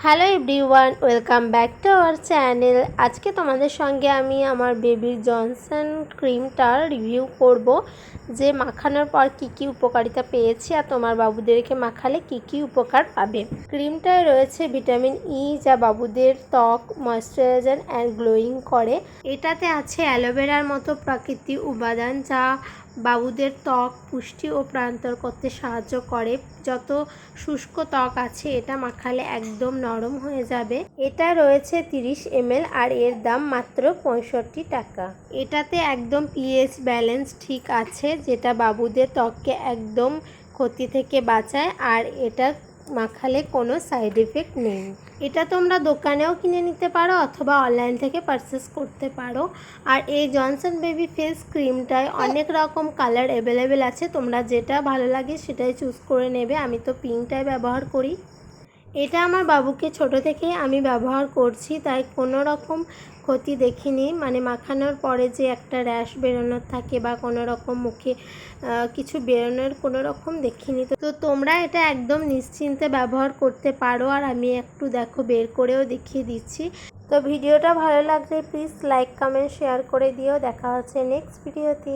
Hello everyone, welcome back to our channel. আজকে তোমাদের সঙ্গে আমি আমার বেবির জনসন ক্রিমটার রিভিউ করব, যে মাখানোর পর কি কি উপকারিতা পেয়েছি আর তোমার বাবুদেরকে মাখালে কি কি উপকার পাবে। ক্রিমটায় রয়েছে ভিটামিন ই, যা বাবুদের ত্বক ময়শ্চারাইজার অ্যান্ড গ্লোয়িং করে। এটাতে আছে অ্যালোভেরার মতো প্রাকৃতিক উপাদান, যা বাবুদের ত্বক পুষ্টি ও প্রান্তর করতে সাহায্য করে। যত শুষ্ক ত্বক আছে এটা মাখালে একদম নরম হয়ে যাবে। এটা রয়েছে 30 ml আর এর দাম মাত্র 65 টাকা। এটাতে একদম পিএইচ ব্যালেন্স ঠিক আছে, যেটা বাবুদের ত্বককে একদম ক্ষতি থেকে বাঁচায়। আর এটা মাখালে কোনো সাইড এফেক্ট নেই। এটা তোমরা দোকানেও কিনে নিতে পারো অথবা অনলাইন থেকে পারচেস করতে পারো। আর এই জনসন বেবি ফেস ক্রিমটায় অনেক রকম কালার অ্যাভেলেবেল আছে, তোমরা যেটা ভালো লাগে সেটাই চুজ করে নেবে। আমি তো পিঙ্কটাই ব্যবহার করি। এটা আমার বাবুকে ছোট থেকেই আমি ব্যবহার করছি, তাই কোনো রকম ক্ষতি দেখিনি। মানে মাখানোর পরে যে একটা র্যাশ বেরোনোর থাকে বা কোনো রকম মুখে কিছু বেরোনোর কোনো রকম দেখিনি। তো তোমরা এটা একদম নিশ্চিন্তে ব্যবহার করতে পারো। আর আমি একটু দেখো বের করেও দেখিয়ে দিচ্ছি। তো ভিডিওটা ভালো লাগলে প্লিজ লাইক, কমেন্ট, শেয়ার করে দিও। দেখা হচ্ছে নেক্সট ভিডিওতে।